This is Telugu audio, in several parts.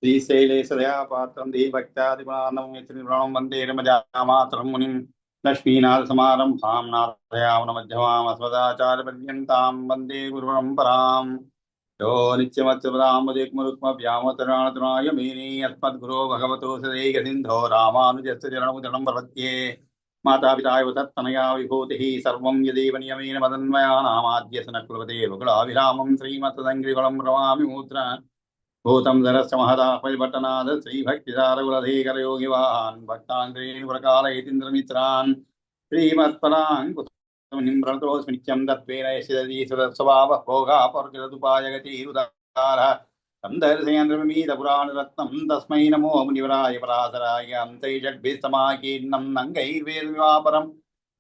श्रीशैलेशदया पात्रं देवभक्त्यादिगुणार्णवं यत्त्रिपुराणं वन्दे रमजामातरं मुनिं लक्ष्मीनाथसमारम्भां नाथयामुनमध्यमाम् अस्मदाचार्यपर्यन्तां वन्दे गुरुपरम्पराम् यो नित्यमच्युतरामदिक्मरुक्मव्यामोतराणतुराय मेने अस्मद्गुरो भगवतो सदैकसिन्धो रामानुजस्य चरणमुदनं प्रपद्ये मातापिताय तत्तनया विभूतिः सर्वं यदेव नियमेन मदन्वयानामाद्यस्य न कुर्वते रुकुलाभिरामं श्रीमत्तदङ्घ्रिकुलं रमामि मूत्र भूतं धरस्य महदापरिपट्टनाद श्रीभक्तिदारकुलधीकरयोगिवाहान् भक्ताङ्ग्रीन् प्रकालयतीन्द्रमित्रान् श्रीमत्पराङ्कुनिं नित्यं दत्वेन यशदीश्वरस्वभावः भोगापरुचिरदुपायगतिरुदारः तं दर्शयन्द्रमीतपुराणरत्नं तस्मै नमो मुनिवराय पराशराय अन्तैषड्भिस्तमाकीर्णं नङ्गैर्वेदविवापरं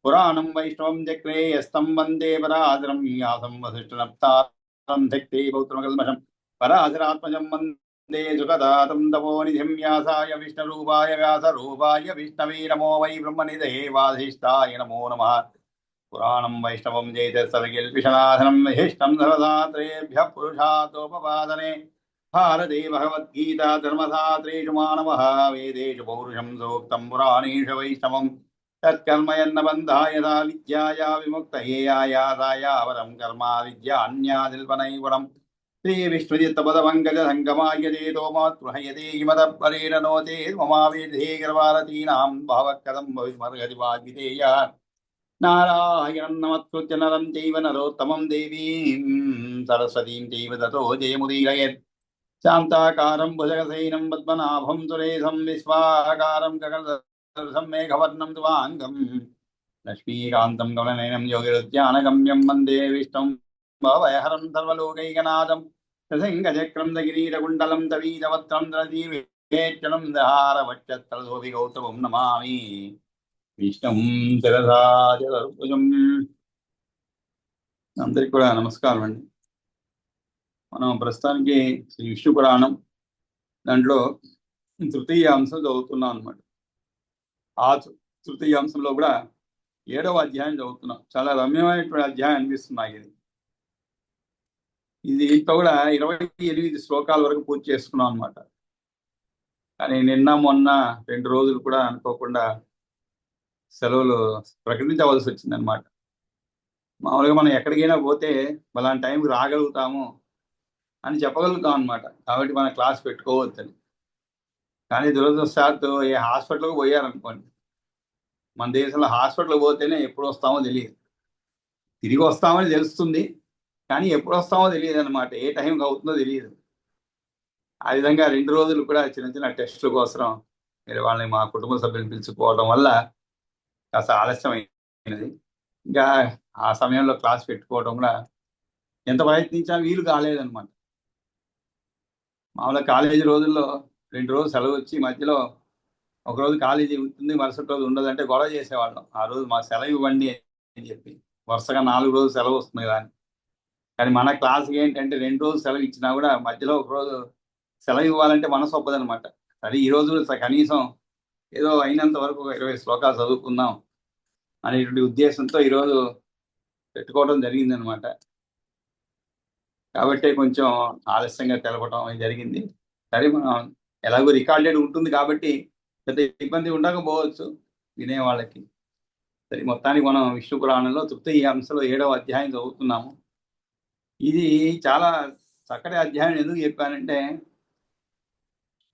पुराणं वैष्णवं चक्रे यस्तं वन्दे पराशरं यासं वसिष्ठनप्तारं धक्ते पौत्रमकल्मषम् पराशरात्मजं वन्दे सुखदातं तपोनिधिं व्यासाय विष्णुरूपाय व्यासरूपाय विष्णवे नमो वै ब्रह्मनिधये वासिष्ठाय नमो नमः पुराणं वैष्णवं जैतसर्गिल्पिशनाथनं विशिष्टं सर्वशास्त्रेभ्यः पुरुषार्थोपपादने भारते भगवद्गीता धर्मशास्त्रेषु मानवः वेदेषु पौरुषं सूक्तं पुराणेषु वैष्णवं तत्कर्म यन्न बन्धाय यदा विद्याया विमुक्तये आयासाय वरं कर्मा विद्यान्यादिल्पनैगुणम् श्री विष्णुजित्तपदपङ्कज सङ्गमाय चेतो मातृहयते किमतःपरेण नोते ममावेधे गर्भारतीनां भावकथं भविष्मर्हति वाग्विधेय नारायणं नमस्कृत्य नरं चैव नरोत्तमं देवीं सरस्वतीं चैव ततो जयमुदीरयेत् शान्ताकारं भुजगशयनं पद्मनाभं सुरेशं विश्वाकारं गगनसदृशं मेघवर्णं शुभाङ्गं लक्ष्मीकान्तं कमलनयनं योगिरुद्यानगम्यं वन्दे विष्णुं भवहरं सर्वलोकैकनाथं ससिंहचक्रं दगिरीरकुण्डलं तवीतवक्त्रं दधीर्वेक्षणं दहारवक्षस्थलशोभि गौतमं नमामि విష్ణుం శిరసా చతుర్భుజం. అందరికి కూడా నమస్కారం అండి. మనం ప్రస్తుతానికి శ్రీ విష్ణు పురాణం దాంట్లో తృతీయ అంశం చదువుతున్నాం అనమాట. ఆ తృతీయ అంశంలో కూడా 7వ అధ్యాయం చదువుతున్నాం. చాలా రమ్యమైనటువంటి అధ్యాయం అనిపిస్తుంది నాకు ఇది ఇంట్లో కూడా 28 శ్లోకాల వరకు పూర్తి చేసుకున్నాం అనమాట. కానీ నిన్న మొన్న 2 రోజులు కూడా అనుకోకుండా సెలవులు ప్రకటించవలసి వచ్చింది అనమాట. మామూలుగా మనం ఎక్కడికైనా పోతే అలాంటి టైంకి రాగలుగుతాము అని చెప్పగలుగుతాం అనమాట. కాబట్టి మన క్లాస్ పెట్టుకోవచ్చని. కానీ దురదృష్టవశాత్తు ఏ హాస్పిటల్కి పోయారనుకోండి, మన దేశంలో హాస్పిటల్కి పోతేనే ఎప్పుడు వస్తామో తెలియదు. తిరిగి వస్తామని తెలుస్తుంది, కానీ ఎప్పుడు వస్తామో తెలియదు అనమాట. ఏ టైంకి అవుతుందో తెలియదు. ఆ విధంగా 2 రోజులు కూడా చిన్న చిన్న టెస్టుల కోసం మీరు వాళ్ళని మా కుటుంబ సభ్యులను పిలుచుకోవడం వల్ల కాస్త ఆలస్యమైనది. ఇంకా ఆ సమయంలో క్లాస్ పెట్టుకోవడం కూడా ఎంత ప్రయత్నించినా వీలు కాలేదనమాట. మామూలుగా కాలేజీ రోజుల్లో 2 రోజులు సెలవు వచ్చి మధ్యలో ఒకరోజు కాలేజీ ఉంటుంది, మరుసటి రోజు ఉండదంటే గొడవ చేసేవాళ్ళం. ఆ రోజు మా సెలవు ఇవ్వండి అని చెప్పి. వరుసగా 4 రోజులు సెలవు వస్తుంది కదా. కానీ మన క్లాస్కి ఏంటంటే 2 రోజులు సెలవు ఇచ్చినా కూడా మధ్యలో ఒకరోజు సెలవు ఇవ్వాలంటే మనసు ఒప్పదనమాట. సరే ఈరోజు కనీసం ఏదో అయినంత వరకు 20 శ్లోకాలు చదువుకుందాం అనేటువంటి ఉద్దేశంతో ఈరోజు పెట్టుకోవడం జరిగిందనమాట. కాబట్టి కొంచెం ఆలస్యంగా తెలపడం జరిగింది. సరే మనం ఎలాగో రికార్డెడ్ ఉంటుంది కాబట్టి పెద్ద ఇబ్బంది ఉండకపోవచ్చు వినేవాళ్ళకి. సరే మొత్తానికి మనం విష్ణు పురాణంలో తృతీయ అంశంలో 7వ అధ్యాయం చదువుతున్నాము. ఇది చాలా చక్కటి అధ్యాయం. ఎందుకు చెప్పానంటే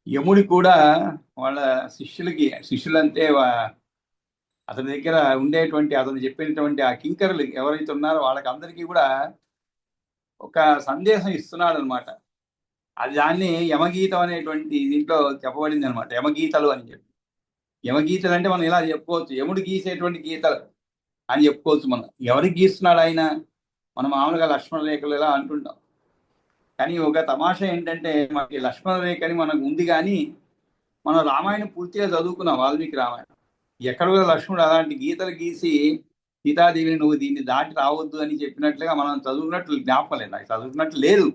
యముడి కూడా వాళ్ళ శిష్యులంటే అతని దగ్గర ఉండేటువంటి అతను చెప్పినటువంటి ఆ కింకరులు ఎవరైతే ఉన్నారో వాళ్ళకందరికీ కూడా ఒక సందేశం ఇస్తున్నాడు అనమాట. అది దాన్ని యమగీతం అనేటువంటి దీంట్లో చెప్పబడింది అనమాట. యమగీతలు అని చెప్పి. యమగీతలు అంటే మనం ఇలా చెప్పుకోవచ్చు, యముడు గీసేటువంటి గీతలు అని చెప్పుకోవచ్చు. మనం ఎవరికి గీస్తున్నాడు ఆయన? మనం మామూలుగా లక్ష్మణ రేఖలు ఇలా అంటుంటాం. కానీ ఒక తమాషా ఏంటంటే మనకి లక్ష్మణ రేఖ అని మనకు ఉంది, కానీ మనం రామాయణం పూర్తిగా చదువుకున్నాం, వాల్మీకి రామాయణం. ఎక్కడ కూడా లక్ష్మణుడు అలాంటి గీతలు గీసి సీతాదేవిని నువ్వు దీన్ని దాటి రావద్దు అని చెప్పినట్లుగా మనం చదువుకున్నట్లు జ్ఞాపకం లేదు. నాకు చదువుకున్నట్లు లేదు,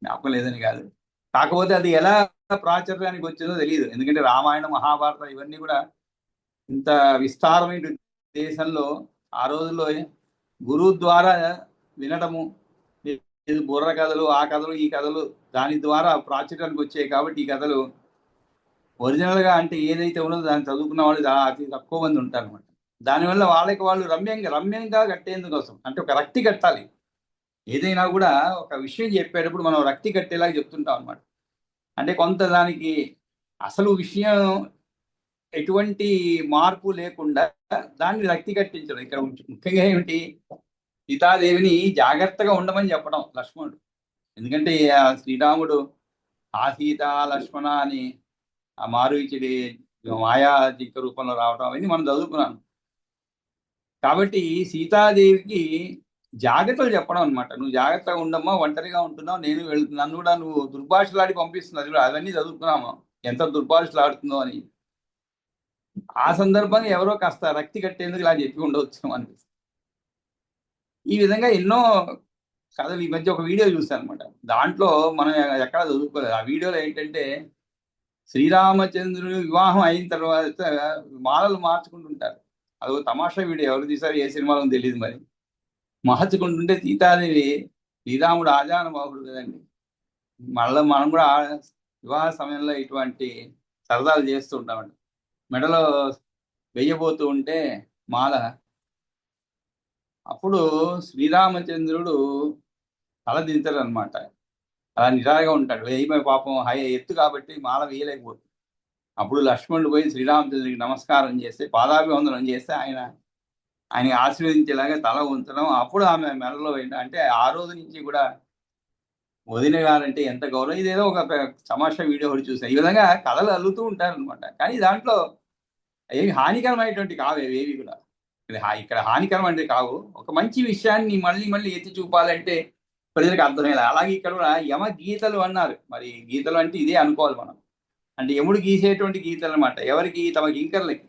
జ్ఞాపకం లేదని కాదు. కాకపోతే అది ఎలా ప్రాచుర్యానికి వచ్చిందో తెలియదు. ఎందుకంటే రామాయణ మహాభారతం ఇవన్నీ కూడా ఇంత విస్తారమైన దేశంలో ఆ రోజుల్లో గురువు ద్వారా వినటము బుర్ర కథలు, ఆ కథలు, ఈ కథలు దాని ద్వారా ప్రాచుర్యానికి వచ్చాయి. కాబట్టి ఈ కథలు ఒరిజినల్గా అంటే ఏదైతే ఉన్నదో దాన్ని చదువుకున్న వాళ్ళు అతి తక్కువ మంది ఉంటారు అనమాట. దానివల్ల వాళ్ళకి వాళ్ళు రమ్యంగా కట్టేందుకోసం అంటే ఒక రక్తి కట్టాలి. ఏదైనా కూడా ఒక విషయం చెప్పేటప్పుడు మనం రక్తి కట్టేలాగా చెప్తుంటాం అనమాట. అంటే కొంత దానికి అసలు విషయం ఎటువంటి మార్పు లేకుండా దాన్ని రక్తి కట్టించడం. ఇక్కడ ముఖ్యంగా ఏమిటి, సీతాదేవిని జాగ్రత్తగా ఉండమని చెప్పడం లక్ష్మణుడు. ఎందుకంటే శ్రీరాముడు ఆ సీత లక్ష్మణ అని ఆ మారువిచిడి మాయా జింక రూపంలో రావడం అవన్నీ మనం చదువుకున్నాం. కాబట్టి సీతాదేవికి జాగ్రత్తలు చెప్పడం అనమాట. నువ్వు జాగ్రత్తగా ఉండమ్మా, ఒంటరిగా ఉంటున్నావు, నేను నన్ను కూడా నువ్వు దుర్భాషలాడి పంపిస్తున్నది కూడా అవన్నీ చదువుకున్నాము, ఎంత దుర్భాషలాడుతుందో అని. ఆ సందర్భంగా ఎవరో కాస్త రక్తి కట్టేందుకు ఇలా చెప్పి ఉండవచ్చు అనిపిస్తుంది. ఈ విధంగా ఎన్నో కథలు. ఈ మధ్య ఒక వీడియో చూస్తాను అనమాట. దాంట్లో మనం ఎక్కడ చదువుకోలేదు. ఆ వీడియోలో ఏంటంటే శ్రీరామచంద్రుడు వివాహం అయిన తర్వాత మాలలు మార్చుకుంటుంటారు. అదో తమాషా వీడియో, ఎవరు తీసారు ఏ సినిమాలో తెలియదు. మరి మార్చుకుంటుంటే సీతాదేవి, శ్రీరాముడు ఆజానుబాహుడు కదండి, మళ్ళీ మనం కూడా వివాహ సమయంలో ఇటువంటి సరదాలు చేస్తూ ఉంటామంట. మెడలో వెయ్యబోతూ ఉంటే మాల, అప్పుడు శ్రీరామచంద్రుడు తల దించరు అనమాట. అలా నిరాగా ఉంటాడు. వేయి పాపం ఎత్తు కాబట్టి మాల వేయలేకపోతుంది. అప్పుడు లక్ష్మణుడు పోయి శ్రీరామచంద్రుడికి నమస్కారం చేస్తే, పాదాభివందనం చేస్తే ఆయన ఆశీర్వదించేలాగా తల ఉంచడం. అప్పుడు ఆమె మెడలో అంటే ఆ రోజు నుంచి కూడా వదిన గారంటే ఎంత గౌరవం. ఇదేదో ఒక తమాషా వీడియో ఒకటి చూసాను. ఈ విధంగా కథలు అల్లుతూ ఉంటారు అనమాట. కానీ దాంట్లో ఏమి హానికరమైనటువంటి కావు ఏవి కూడా. ఇక్కడ హానికరం అంటే కావు. ఒక మంచి విషయాన్ని మళ్ళీ మళ్ళీ ఎత్తి చూపాలంటే ప్రజలకు అర్థమయ్యేలా. అలాగే ఇక్కడ కూడా యమ గీతలు అన్నారు. మరి గీతలు అంటే ఇదే అనుకోవాలి మనం. అంటే యముడు గీసేటువంటి గీతలు అనమాట. ఎవరికి? తమ కింకర్లకి.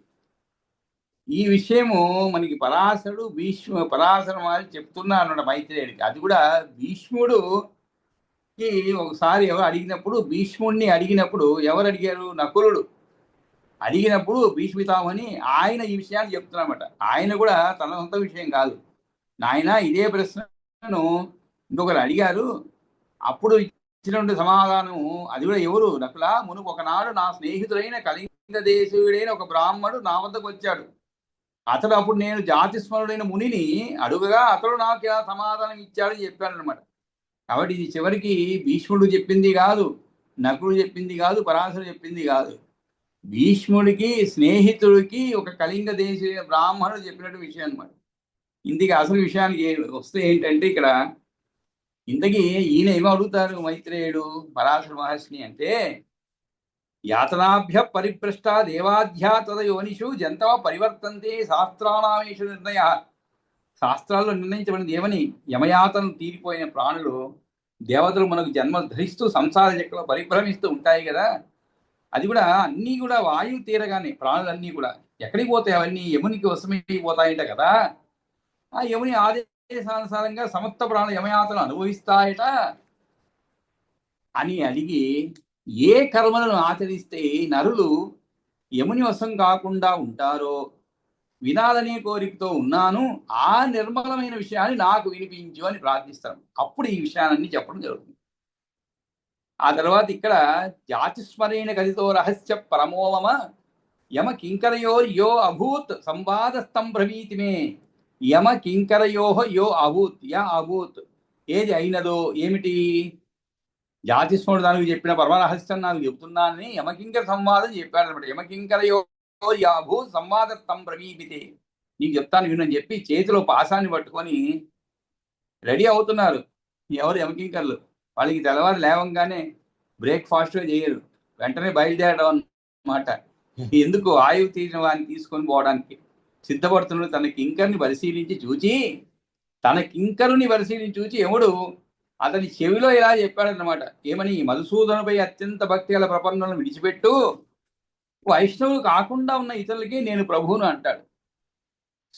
ఈ విషయము మనకి పరాశర వారు చెప్తున్నారు అన్నమాట మైత్రేయుడికి. అది కూడా భీష్ముడుకి ఒకసారి ఎవరు అడిగినప్పుడు, భీష్ముడిని అడిగినప్పుడు ఎవరు అడిగారు? నకులుడు అడిగినప్పుడు భీష్మితామని ఆయన ఈ విషయాన్ని చెప్తున్నమాట. ఆయన కూడా తన సొంత విషయం కాదు. నాయన ఇదే ప్రశ్నను ఇంకొకరు అడిగారు, అప్పుడు ఇచ్చినటువంటి సమాధానం అది కూడా ఎవరు? నకులా, మునుపు ఒకనాడు నా స్నేహితుడైన కళింగ దేశీయుడైన ఒక బ్రాహ్మణుడు నా వద్దకు వచ్చాడు. అతడు అప్పుడు నేను జాతిస్మరుడైన మునిని అడుగగా అతడు నాకు సమాధానం ఇచ్చాడని చెప్పాడు అనమాట. కాబట్టి ఇది చివరికి భీష్ముడు చెప్పింది కాదు, నకులు చెప్పింది కాదు, పరాశరుడు చెప్పింది కాదు. భీష్ముడికి స్నేహితుడికి ఒక కళింగ దేశీయ బ్రాహ్మణుడు చెప్పినట్టు విషయం అనమాట. ఇందుకు అసలు విషయానికి వస్తే ఏంటంటే, ఇక్కడ ఇంతకీ ఈయన ఏమో అడుగుతారు మైత్రేయుడు పరాశర మహర్షిని అంటే, యాతనాభ్య పరిభ్రష్ట దేవాధ్యా తద యోనిషు జంతవ పరివర్తంతే శాస్త్రానామేషు నిర్ణయ. శాస్త్రాల్లో నిర్ణయించబడింది ఏమని? యమయాతను తీరిపోయిన ప్రాణులు దేవతలు మనకు జన్మలు ధరిస్తూ సంసార చక్రంలో పరిభ్రమిస్తూ ఉంటాయి కదా. అది కూడా అన్నీ కూడా వాయువు తీరగానే ప్రాణులన్నీ కూడా ఎక్కడికి పోతాయి? అవన్నీ యమునికి వశమైపోతాయట కదా. ఆ యముని ఆదేశానుసారంగా సమస్త ప్రాణుల యమయాతను అనుభవిస్తాయట అని అడిగి, ఏ కర్మలను ఆచరిస్తే నరులు యముని వశం కాకుండా ఉంటారో వినాలనే కోరికతో ఉన్నాను, ఆ నిర్మలమైన విషయాన్ని నాకు వినిపించు అని ప్రార్థిస్తాను. అప్పుడు ఈ విషయాలన్నీ చెప్పడం జరుగుతుంది. ఆ తర్వాత ఇక్కడ జాతిస్మరేణ గదితో రహస్య పరమోమమ యమ కింకరయో యో అభూత్ సంవాదస్తం బ్రవీతిమే. యమ కింకరయో యో అభూత్, అభూత్ ఏది అయినదో ఏమిటి? జాతిస్మరుడు దానికి చెప్పిన పరమరహస్యం నాకు చెబుతున్నానని యమకింకర సంవాదం చెప్పాడనమాట. యమకింకరయో అభూత్ సంవాదస్తం బ్రవీతితే, నీకు చెప్తాను వినని చెప్పి చేతిలో పాసాన్ని పట్టుకొని రెడీ అవుతున్నారు ఎవరు? యమకింకర్లు. వాళ్ళకి తెల్లవారు లేవంగానే బ్రేక్ఫాస్ట్ చేయరు, వెంటనే బయలుదేరడం అన్నమాట. ఎందుకు? ఆయువు తీరిన వాడిని తీసుకొని పోవడానికి సిద్ధపడుతున్నాడు. తన కింకరుని పరిశీలించి చూచి యముడు అతని చెవిలో ఇలా చెప్పాడన్నమాట. ఏమని? మధుసూదనుపై అత్యంత భక్తి గల ప్రపన్నులను విడిచిపెట్టు, వైష్ణవులు కాకుండా ఉన్న ఇతరులకి నేను ప్రభువును అంటాడు.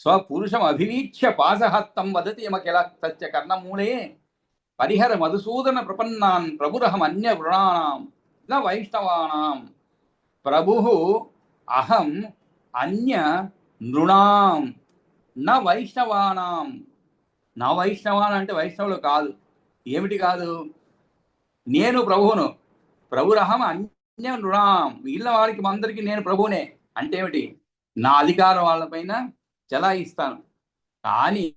స్వపురుషం అభివీక్ష్య పాసహత్తం వదతి యమకిల సత్య కర్ణమూలే పరిహర మధుసూదన ప్రపన్నాన్ ప్రభురహం అన్య వృణానాం న వైష్ణవానాం. ప్రభు అహం అన్య నృణాం న వైష్ణవానాం. నా వైష్ణవాన్ అంటే వైష్ణవులు కాదు, ఏమిటి కాదు? నేను ప్రభువును, ప్రభురహం అన్య నృణాం, మిగిలిన వాళ్ళకి అందరికీ నేను ప్రభువునే. అంటే ఏమిటి? నా అధికారం వాళ్ళపైన చెలాయిస్తాను. కానీ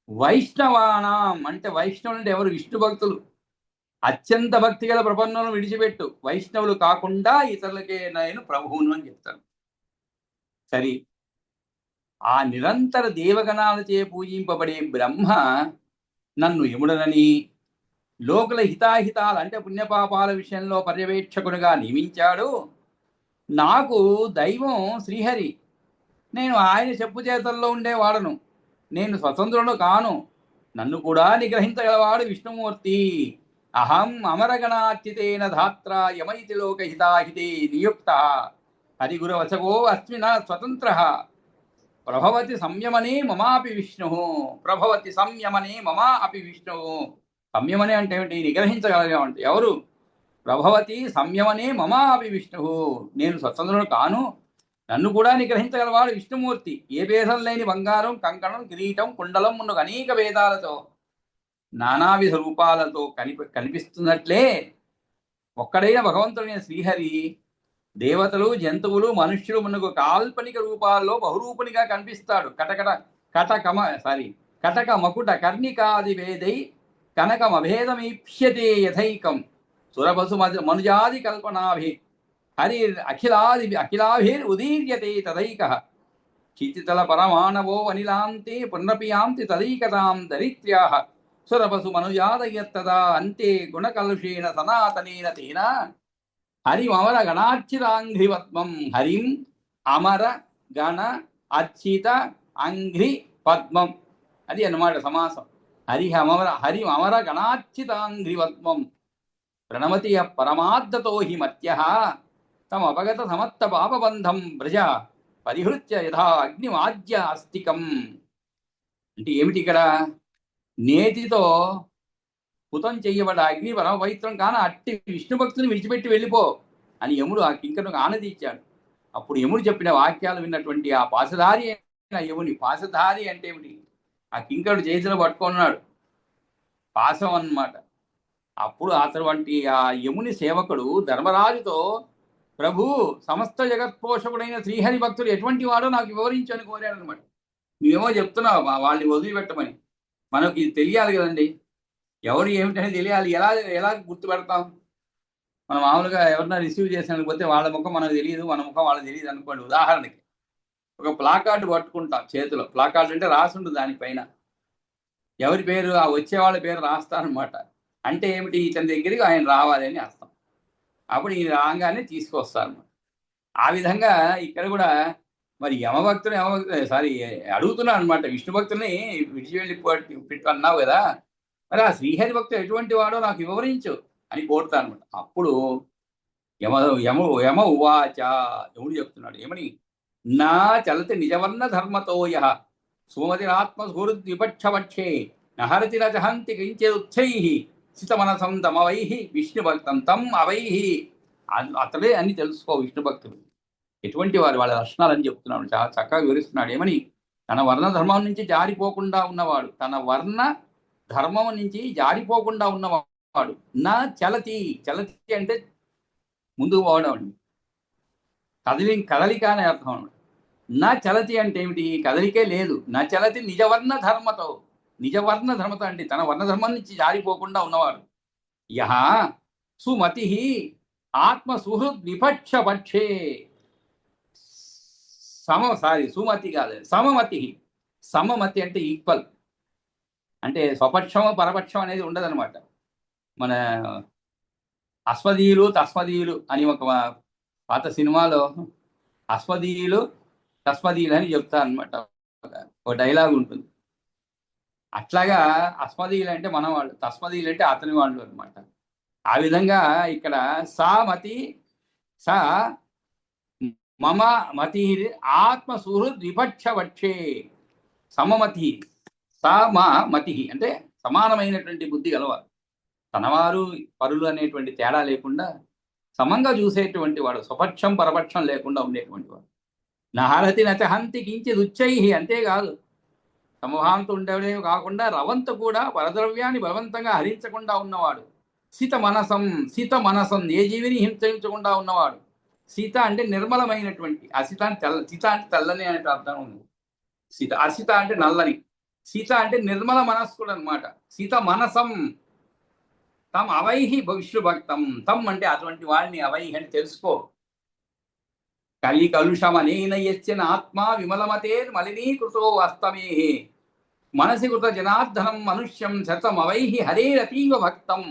వైష్ణవానాం అంటే వైష్ణవులు అంటే ఎవరు? విష్ణు భక్తులు. అత్యంత భక్తి గల ప్రపన్నులను విడిచిపెట్టు, వైష్ణవులు కాకుండా ఇతరులకే నేను ప్రభువును అని చెప్తాను. సరే, ఆ నిరంతర దేవగణాలచే పూజింపబడే బ్రహ్మ నన్ను యముడనని, లోకుల హితాహితాలు అంటే పుణ్యపాపాల విషయంలో పర్యవేక్షకునిగా నియమించాడు. నాకు దైవం శ్రీహరి, నేను ఆయన చెప్పు చేతల్లో ఉండేవాడను, నేను స్వతంత్రుడు కాను, నన్ను కూడా నిగ్రహించగలవాడు విష్ణుమూర్తి. అహం అమరగణార్చితేన ధాత్ర యమైతి లోకహితాహితే నియుక్త హరిగురవచగో అస్మిన స్వతంత్ర ప్రభవతి సంయమనే మమాపి విష్ణు. ప్రభవతి సంయమనే మమా అపి విష్ణు. సంయమనే అంటే ఏమిటి? నిగ్రహించగలిగామంటే ఎవరు? ప్రభవతి సంయమనే మమా అపి విష్ణు, నేను స్వతంత్రుడు కాను, నన్ను కూడా నిగ్రహించగలవాడు విష్ణుమూర్తి. ఏ భేదం లేని బంగారం, కంకణం, కిరీటం, కుండలం మున్నగ అనేక భేదాలతో నానావిధ రూపాలతో కనిపిస్తున్నట్లే ఒక్కడైన భగవంతుడైన శ్రీహరి దేవతలు, జంతువులు, మనుష్యులు మున్నగు కాల్పనిక రూపాల్లో బహురూపునిగా కనిపిస్తాడు. కటక మకుట కర్ణికాది వేదై కనకమభేదమీప్స్యతే యథైకం సురభసు మనుజాది కల్పనాభి హరి అఖిలాభిర్ ఉదీర్యతే తదైక క్షితితల పరమాణవో అనిలాంతే పునరపియాంతి తదైకతాం దరిత్ర్యా సురభసు మనుజాదయత్తదా అంతే గుణకలుషేణ సనాతనేన తేన హరిమర గణార్చితాంఘ్రిపద్మం. హరిం అమర గణ అర్చిత అంఘ్రి పద్మం, అది అన్నమాట సమాసం. హరిమర గణార్చితాంఘ్రిపద్మం ప్రణమతి పరమాద్దతో హి మత్య తమపగత సమత్త పాపబంధం బ్రజ పరిహృత్య యథా అగ్నివాద్య అస్తికం. అంటే ఏమిటి ఇక్కడ? నేతితో పుతం చెయ్యబడ్డ అగ్ని పరమ పవిత్రం కాన అట్టి విష్ణు భక్తుని విడిచిపెట్టి వెళ్ళిపో అని యముడు ఆ కింకరునికి ఆనందించాడు. అప్పుడు యముడు చెప్పిన వాక్యాలు విన్నటువంటి ఆ పాశధారి అయిన యముని, పాశధారి అంటే ఏమిటి? ఆ కింకరుడు చేతిలో పట్టుకున్నాడు, పాశం అన్నమాట. అప్పుడు అటువంటి ఆ యముని సేవకుడు ధర్మరాజుతో, ప్రభు సమస్త జగత్పోషకుడైన శ్రీహరి భక్తుడు ఎటువంటి వాడో నాకు వివరించు అని కోరాడు అనమాట. నువ్వేమో చెప్తున్నావు వాళ్ళని వదిలిపెట్టమని, మనకి ఇది తెలియాలి కదండి, ఎవరు ఏమిటని తెలియాలి. ఎలా గుర్తుపెడతాం? మనం మామూలుగా ఎవరన్నా రిసీవ్ చేసినందుకు పోతే వాళ్ళ ముఖం మనకు తెలియదు, మన ముఖం వాళ్ళకి తెలియదు అనుకోండి. ఉదాహరణకి ఒక ప్లాకార్డు పట్టుకుంటాం చేతిలో, ప్లాకార్డు అంటే రాసి ఉంటుంది దానిపైన ఎవరి పేరు, ఆ వచ్చే వాళ్ళ పేరు రాస్తారనమాట. అంటే ఏమిటి? ఇతని దగ్గరికి ఆయన రావాలి అని అర్థం. అప్పుడు ఈయన రాగానే తీసుకొస్తారు. ఆ విధంగా ఇక్కడ కూడా మరి యమభక్తుని అడుగుతున్నాను అనమాట, విష్ణు భక్తుని విడిచివెళ్ళి అన్నావు కదా, మరి ఆ శ్రీహరి భక్తుడు ఎటువంటి వాడో నాకు వివరించు అని కోరుతాను అనమాట. అప్పుడు యమ ఉవాచ, యముడు చెప్తున్నాడు ఏమని? నా చలతి నిజవర్ణ ధర్మతోయ సుమతిరాత్మసుహృద్ విపక్షపక్షే నహరతి రచహంతి కించేదుచ్చై సితమనసం తమవై విష్ణు భక్తం తం అవై. అతడే అని తెలుసుకో విష్ణు భక్తుడు ఎటువంటి వారు, వాళ్ళ లక్షణాలని చెప్తున్నాడు. చాలా చక్కగా వివరిస్తున్నాడు. ఏమని? తన వర్ణ ధర్మం నుంచి జారిపోకుండా ఉన్నవాడు, తన వర్ణ ధర్మం నుంచి జారిపోకుండా ఉన్నవాడు. నా చలతి, చలతి అంటే ముందుకు పోవడం అండి, కదలిక అనే అర్థం అనమాట. నా చలతి అంటే ఏమిటి? కదలికే లేదు. నా చలతి నిజవర్ణ ధర్మతో, నిజవర్ణ ధర్మతో అంటే తన వర్ణధర్మం నుంచి జారిపోకుండా ఉన్నవాడు. యహ సుమతి ఆత్మ సుహృద్ విపక్ష పక్షే సుమతి కాదు, సమమతి. సమమతి అంటే ఈక్వల్, అంటే స్వపక్షం పరపక్షం అనేది ఉండదన్నమాట. మన అస్మదీయులు తస్మదీయులు అని ఒక పాత సినిమాలో అస్మదీయులు తస్మదీయులు అని చెప్తారనమాట, ఒక డైలాగ్ ఉంటుంది. అట్లాగా అస్మదీయులు అంటే మన వాళ్ళు, తస్మదీయులు అంటే అతని వాళ్ళు అనమాట. ఆ విధంగా ఇక్కడ సామతి స మమ మతి ఆత్మ సుహృద్ విపక్షపక్షే సమమతి. సమమతి అంటే సమానమైనటువంటి బుద్ధి గలవారు, తనవారు పరులు అనేటువంటి తేడా లేకుండా సమంగా చూసేటువంటి వాడు, స్వపక్షం పరపక్షం లేకుండా ఉండేటువంటి వాడు. నహరతి నచహంతి కించిద్ ఉచ్చై, అంతేకాదు సమభావంతో ఉండేవడే కాకుండా రవంత కూడా పరద్రవ్యాన్ని బలవంతంగా హరించకుండా ఉన్నవాడు. సీత మనసం ఏ జీవిని హింసించకుండా ఉన్నవాడు. సీత అంటే నిర్మలమైనటువంటి, అసిత అంటే సీత అంటే తెల్లని అనే అర్థం ఉంది. అసిత అంటే నల్లని, సీత అంటే నిర్మల మనస్కుడు అనమాట. సీత మనసం తమ్ అవైహి విష్ణు భక్తం. తమ్ అంటే అటువంటి వాడిని, అవైహి అని తెలుసుకో. కలి కలుషమనేన యస్యన ఆత్మ విమలమతే మలినీకృతో వాస్తమే మనసి కృత జనార్దనం మనుష్యం శతం అవైహి హరేరతీవ భక్తం.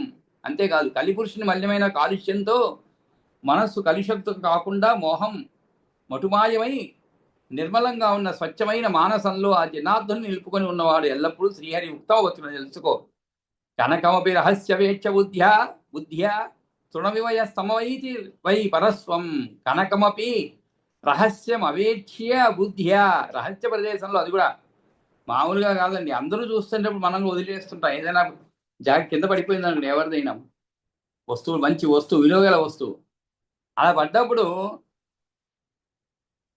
అంతేకాదు, కలిపురుషుని మల్యమైన కాలుష్యంతో మనస్సు కలుషితం కాకుండా మోహం మటుమాయమై నిర్మలంగా ఉన్న స్వచ్ఛమైన మానసంలో ఆ జనార్దను నిలుపుకొని ఉన్నవాడు ఎల్లప్పుడూ శ్రీహరి ఉక్తవచ్చును తెలుసుకో. కనకమపి రహస్యవేక్ష బుద్ధ్యా తృణవివయ స్తమవైతి వై పరస్వం. కనకమపి రహస్యం అవేక్ష్య బుద్ధ్యా. రహస్య ప్రదేశంలో, అది కూడా మామూలుగా కాదండి, అందరూ చూస్తున్నప్పుడు మనం వదిలేస్తుంటాం. ఏదైనా కింద పడిపోయిందండి ఎవరిదైనా వస్తువు, మంచి వస్తువు, విలువగల వస్తువు, అలా పడ్డప్పుడు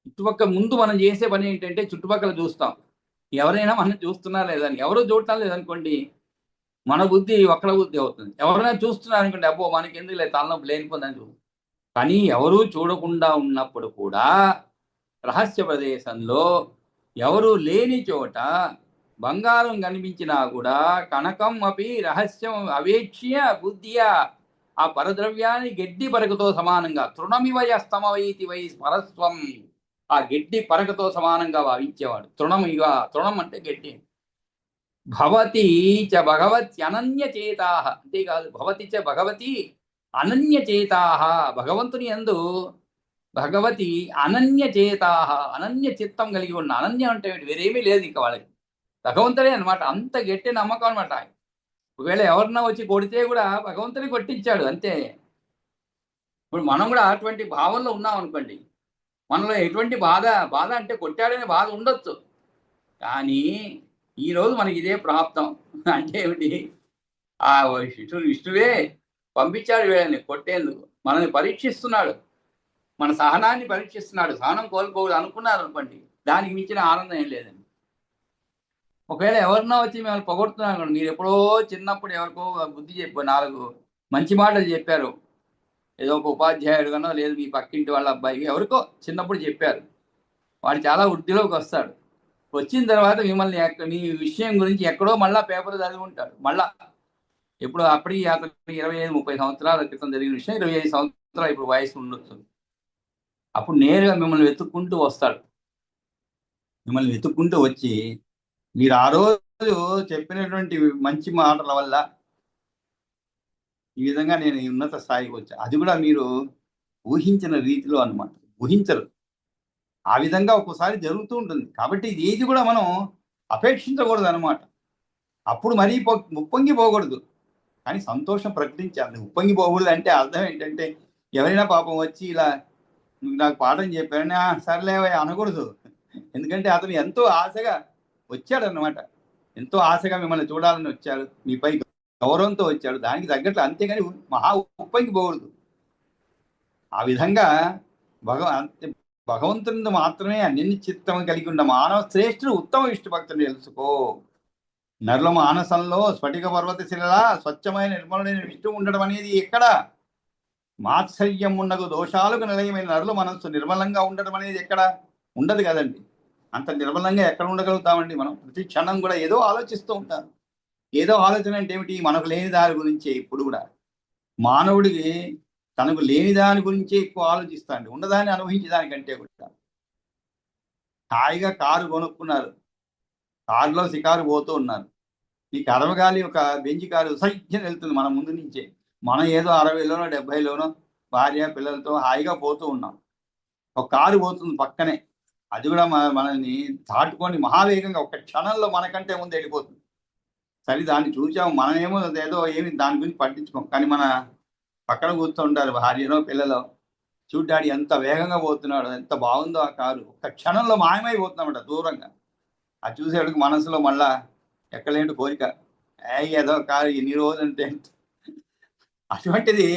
చుట్టుపక్కల ముందు మనం చేసే పని ఏంటంటే చుట్టుపక్కల చూస్తాం, ఎవరైనా మనం చూస్తున్నా లేదని. ఎవరు చూడటం లేదనుకోండి, మన బుద్ధి ఒక్కల బుద్ధి అవుతుంది. ఎవరైనా చూస్తున్నారు అనుకోండి, అబ్బో మనకి ఎందుకు లేదు, తలనొప్పి లేనిపోందని చూస్తాం. కానీ ఎవరూ చూడకుండా ఉన్నప్పుడు కూడా రహస్య ప్రదేశంలో ఎవరు లేని చోట బంగారం కనిపించినా కూడా కనకం అపి రహస్యం అవేక్ష్య బుద్ధియా, ఆ పరద్రవ్యాన్ని గడ్డి పరకతో సమానంగా తృణమివయ స్తమవైతి వై పరస్వం, ఆ గడ్డి పరకతో సమానంగా భావించేవాడు. తృణం అంటే గడ్డి. భవతి చ భగవతి అనన్యచేతా. అంతేకాదు, భవతి చ భగవతి అనన్యచేతాహ. భగవంతుని యందు భగవతి అనన్యచేతాహ, అనన్య చిత్తం కలిగి ఉన్న. అనన్యం అంటే వేరేమీ లేదు ఇక వాళ్ళకి, భగవంతుడే అనమాట. అంత గట్టి నమ్మకం అనమాట. ఒకవేళ ఎవరన్నా వచ్చి కొడితే కూడా భగవంతుని కొట్టించాడు అంతే. ఇప్పుడు మనం కూడా అటువంటి భావంలో ఉన్నాం అనుకోండి, మనలో ఎటువంటి బాధ అంటే కొట్టాడనే బాధ ఉండొచ్చు, కానీ ఈరోజు మనకి ఇదే ప్రాప్తం. అంటే ఏమిటి, ఆ విష్ణువే పంపించాడు వీళ్ళని కొట్టేందుకు, మనల్ని పరీక్షిస్తున్నాడు, మన సహనాన్ని పరీక్షిస్తున్నాడు. సహనం కోల్పోదు అనుకున్నారు అనుకోండి, దానికి మించిన ఆనందం ఏం లేదండి. ఒకవేళ ఎవరినో వచ్చి మిమ్మల్ని పొగొడుతున్నాను, మీరు ఎప్పుడో చిన్నప్పుడు ఎవరికో బుద్ధి చెప్పారు, 4 మంచి మాటలు చెప్పారు, ఏదో ఒక ఉపాధ్యాయుడు కనో లేదు మీ పక్కింటి వాళ్ళ అబ్బాయి ఎవరికో చిన్నప్పుడు చెప్పారు, వాడు చాలా వృద్ధిలోకి వస్తాడు. వచ్చిన తర్వాత మిమ్మల్ని మీ విషయం గురించి ఎక్కడో మళ్ళా పేపర్ చదివి ఉంటాడు. మళ్ళా ఎప్పుడు అప్పటికి అతనికి 25-30 సంవత్సరాల క్రితం జరిగిన విషయం, 25 సంవత్సరాలు ఇప్పుడు వయసు ఉండొచ్చు. అప్పుడు నేరుగా మిమ్మల్ని వెతుక్కుంటూ వస్తాడు. మిమ్మల్ని వెతుక్కుంటూ వచ్చి, మీరు ఆ రోజు చెప్పినటువంటి మంచి మాటల వల్ల ఈ విధంగా నేను ఉన్నత స్థాయికి వచ్చా, అది కూడా మీరు ఊహించిన రీతిలో అనమాట. ఊహించరు, ఆ విధంగా ఒక్కోసారి జరుగుతూ ఉంటుంది. కాబట్టి ఇది కూడా మనం అపేక్షించకూడదు అనమాట. అప్పుడు మరీ ఉప్పొంగిపోకూడదు, కానీ సంతోషం ప్రకటించాలి. ఉప్పొంగిపోకూడదు అంటే అర్థం ఏంటంటే, ఎవరైనా పాపం వచ్చి ఇలా నాకు పాఠం చెప్పారని సర్లేవే అనకూడదు. ఎందుకంటే అతను ఎంతో ఆశగా వచ్చాడనమాట, ఎంతో ఆశగా మిమ్మల్ని చూడాలని వచ్చాడు, మీపై గౌరవంతో వచ్చాడు, దానికి తగ్గట్లు. అంతేగాని మహా ఉప్పొంగిపోకూడదు. ఆ విధంగా భగవంతుని మాత్రమే అన్ని చిత్తం కలిగి ఉన్న మానవ శ్రేష్ఠుడు ఉత్తమ విష్ణు భక్తుని తెలుసుకో. నరుల మానసంలో స్ఫటిక పర్వత శిలలా స్వచ్ఛమైన నిర్మలమైన విష్ణువు ఉండడం అనేది ఎక్కడ? మాత్సర్యం ఉండదు, దోషాలకు నిలయమైన నరుల మనస్సు నిర్మలంగా ఉండడం అనేది ఎక్కడ? ఉండదు కదండి. అంత నిర్మలంగా ఎక్కడ ఉండగలుగుతామండి మనం? ప్రతి క్షణం కూడా ఏదో ఆలోచిస్తూ ఉంటాం. ఏదో ఆలోచన అంటే ఏమిటి? మనకు లేని దాని గురించే. ఇప్పుడు కూడా మానవుడికి తనకు లేని దాని గురించే ఎక్కువ ఆలోచిస్తాండి, ఉన్నదాన్ని అనుభవించేదానికంటే కూడా. హాయిగా కారు కొనుక్కున్నారు, కారులో షికారు పోతూ ఉన్నారు. ఈ కర్మగాలి ఒక బెంచి కారు సైజ్యం వెళ్తుంది మన ముందు నుంచే. మనం ఏదో 60లోనో 70లోనో భార్య పిల్లలతో హాయిగా పోతూ ఉన్నాం. ఒక కారు పోతుంది పక్కనే, అది కూడా మనల్ని దాటుకొని మహావేగంగా ఒక క్షణంలో మనకంటే ముందు వెళ్ళిపోతుంది. సరే, దాన్ని చూసాము, మనమేమో ఏదో ఏమి దాని గురించి పట్టించుకోం. కానీ మన పక్కన కూర్చుంటారు భార్యనో పిల్లలో, చూడ్డాడి ఎంత వేగంగా పోతున్నాడు, ఎంత బాగుందో ఆ కారు, ఒక క్షణంలో మాయమైపోతున్నామట దూరంగా. అది చూసేవాడికి మనసులో మళ్ళా ఎక్కలేంటి కోరిక, ఏదో కారు ఎన్ని రోజులు అంటే. అటువంటిది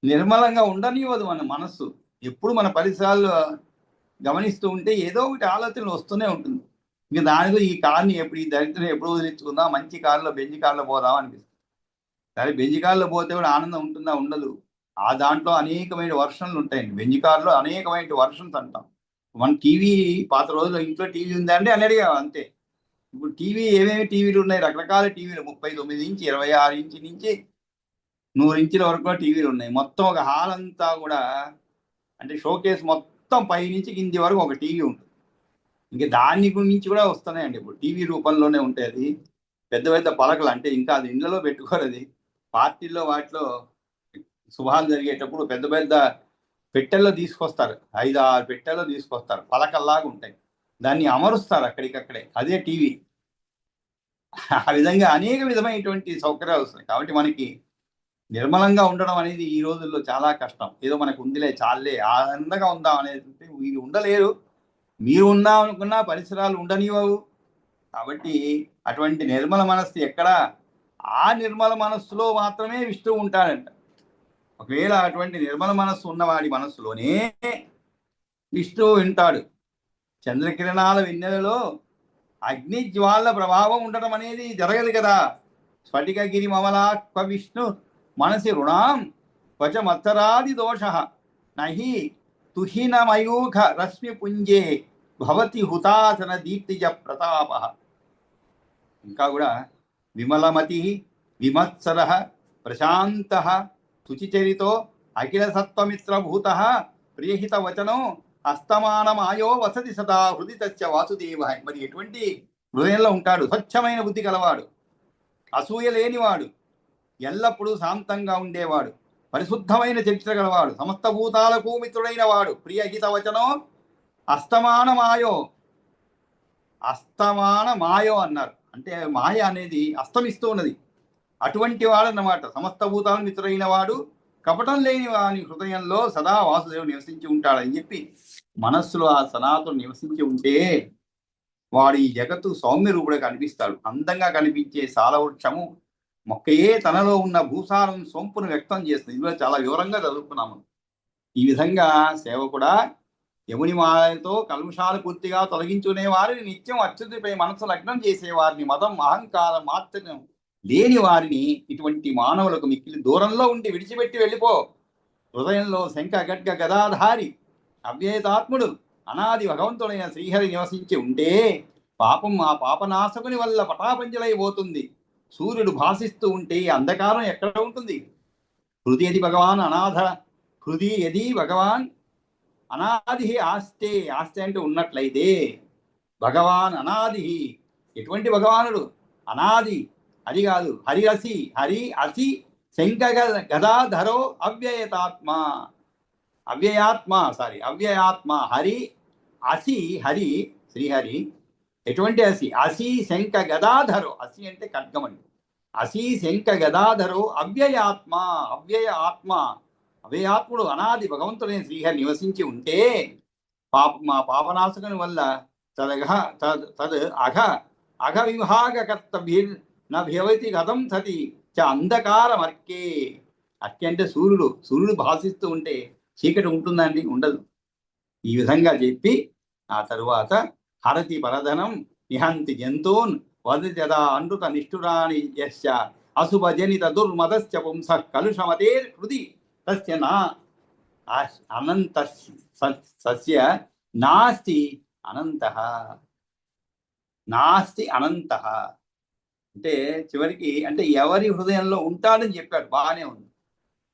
నిర్మలంగా ఉండనివ్వదు మన మనస్సు. ఎప్పుడు మన పరిసరాలు గమనిస్తూ ఉంటే ఏదో ఒకటి ఆలోచనలు వస్తూనే ఉంటుంది. ఇంకా దానిలో ఈ కార్ని ఎప్పుడు, ఈ దరిద్రం ఎప్పుడు వదిలించుకుందాం, మంచి కారులో బెంజ్ కారులో పోదాం అనిపిస్తుంది. సరే బెంజ్ కారులో పోతే కూడా ఆనందం ఉంటుందా? ఉండదు. ఆ దాంట్లో అనేకమైన వర్షన్లు ఉంటాయండి. బెంజ్ కారులో అనేకమైన వర్షన్స్ అంటాం. మన టీవీ పాత రోజుల్లో ఇంట్లో టీవీ ఉందంటే అని అడిగా అంతే. ఇప్పుడు టీవీ ఏమేమి టీవీలు ఉన్నాయి, రకరకాల టీవీలు, 39 ఇంచి 26 ఇంచి నుంచి 100 ఇంచుల వరకు కూడా టీవీలు ఉన్నాయి. మొత్తం ఒక హాల్ అంతా కూడా అంటే షోకేస్ మొత్తం పై నుంచి కింది వరకు ఒక టీవీ ఉంటుంది. ఇంకా దాని గురించి కూడా వస్తున్నాయండి ఇప్పుడు టీవీ రూపంలోనే ఉంటాయి. అది పెద్ద పెద్ద పలకలు, అంటే ఇంకా అది ఇళ్లలో పెట్టుకోరు. అది పార్టీల్లో వాటిలో శుభాలు జరిగేటప్పుడు పెద్ద పెద్ద పెట్టెల్లో తీసుకొస్తారు, 5-6 పెట్టెల్లో తీసుకొస్తారు, పలకల్లాగా ఉంటాయి, దాన్ని అమరుస్తారు అక్కడికక్కడే, అదే టీవీ. ఆ విధంగా అనేక విధమైనటువంటి సౌకర్యాలు వస్తున్నాయి. కాబట్టి మనకి నిర్మలంగా ఉండడం అనేది ఈ రోజుల్లో చాలా కష్టం. ఏదో మనకు ఉందిలే చాలే ఆనందంగా ఉందాం అనేది వీరు ఉండలేరు. మీరు ఉందాం అనుకున్నా పరిసరాలు ఉండనివ్వవు. కాబట్టి అటువంటి నిర్మల మనస్సు ఎక్కడ, ఆ నిర్మల మనస్సులో మాత్రమే విష్ణువు ఉంటాడంట. ఒకవేళ అటువంటి నిర్మల మనస్సు ఉన్నవాడి మనస్సులోనే విష్ణువు వింటాడు. చంద్రకిరణాల వెన్నెలలో అగ్ని జ్వాల ప్రభావం ఉండడం అనేది జరగదు కదా. స్ఫటికగిరి మమలాక్వ విష్ణు మనసి రుణాం క్వచ మత్సరాది దోష నహి తుహినమయూఖ రశ్మి పుంజే భవతి హుతాసన దీప్తిజ ప్రతాప. ఇంకా కూడా విమలమతి విమత్సర ప్రశాంత శుచిచరితో అఖిల సత్వమిత్రభూత ప్రియహిత వచనం అస్తమానమాయో వసతి సదా హృది తస్య వాసుదేవ. మరి ఎటువంటి హృదయంలో ఉంటాడు? స్వచ్ఛమైన బుద్ధి కలవాడు, అసూయ లేనివాడు, ఎల్లప్పుడూ శాంతంగా ఉండేవాడు, పరిశుద్ధమైన చరిత్ర గలవాడు, సమస్త భూతాలకు మిత్రుడైన వాడు, ప్రియహిత వచనం అస్తమానమాయో. అస్తమాన మాయో అన్నారు అంటే మాయ అనేది అస్తమిస్తూ ఉన్నది. అటువంటి వాడన్నమాట. సమస్త భూతాలను మిత్రుడైన వాడు, కపటం లేని వాని హృదయంలో సదా వాసుదేవుడు నివసించి ఉంటాడని చెప్పి, మనస్సులో ఆ సనాతను నివసించి ఉంటే వాడు ఈ జగత్తు సౌమ్య రూపుడే కనిపిస్తాడు. అందంగా కనిపించే సాలవృక్షము మొక్కయే తనలో ఉన్న భూసారం సొంపును వ్యక్తం చేస్తుంది. ఇందులో చాలా వివరంగా చదువుకున్నాము. ఈ విధంగా సేవకుడా యముని మాయతో కల్మషాలు పూర్తిగా తొలగించుకునే వారిని, నిత్యం అచ్యుతిపై మనసు లగ్నం చేసేవారిని, మతం అహంకారం మాత్రం లేని వారిని, ఇటువంటి మానవులకు మిక్కిలి దూరంలో ఉండి విడిచిపెట్టి వెళ్ళిపో. హృదయంలో శంఖ గడ్గ గదాధారి అవ్యయతాత్ముడు అనాది భగవంతుడైన శ్రీహరి నివసించి ఉంటే పాపం ఆ పాపనాశకుని వల్ల పటాపంచలైపోతుంది. సూర్యుడు భాసిస్తూ ఉంటే అంధకారం ఎక్కడ ఉంటుంది? హృది యది భగవాన్ అనాథ, హృది యది భగవాన్ అనాది ఆస్తే, ఆస్తే అంటే ఉన్నట్లయితే, భగవాన్ అనాది. ఎటువంటి భగవానుడు? అనాది, అది కాదు, హరి అసి, హరి అసి శంఖ గదాధరో అవ్యయతాత్మ, అవ్యయాత్మ హరి అసి, హరి శ్రీహరి. ఎటువంటి అసి? అసి శంఖ గదాధరో, అసి అంటే ఖడ్గమని, అసి శంఖ గదాధరో అవ్యయాత్మ, అవ్యయ ఆత్మ, అవ్యయాత్ముడు అనాది భగవంతుడైన శ్రీహరి నివసించి ఉంటే మా పాపనాశకుని వల్ల తద్ అఘ విభాగ కర్తభ్యం నభ్యవతి గతం సతి చ అంధకారమర్కే. అర్కే అంటే సూర్యుడు భాషిస్తూ ఉంటే చీకటి ఉంటుందండి? ఉండదు. ఈ విధంగా చెప్పి ఆ తరువాత హరతి పరధనం నిహంతి జంతూన్ వదతి యదా అనృత నిష్ఠురాణి యస్య అశుభజనిత దుర్మదస్య పుంస కలుషమతే హృది తస్య నా అనంత సస్య నాస్తి అనంతః. నాస్తి అనంతః అంటే చివరికి అంటే ఎవరి హృదయంలో ఉంటాడని చెప్పాడు. బాగానే ఉంది.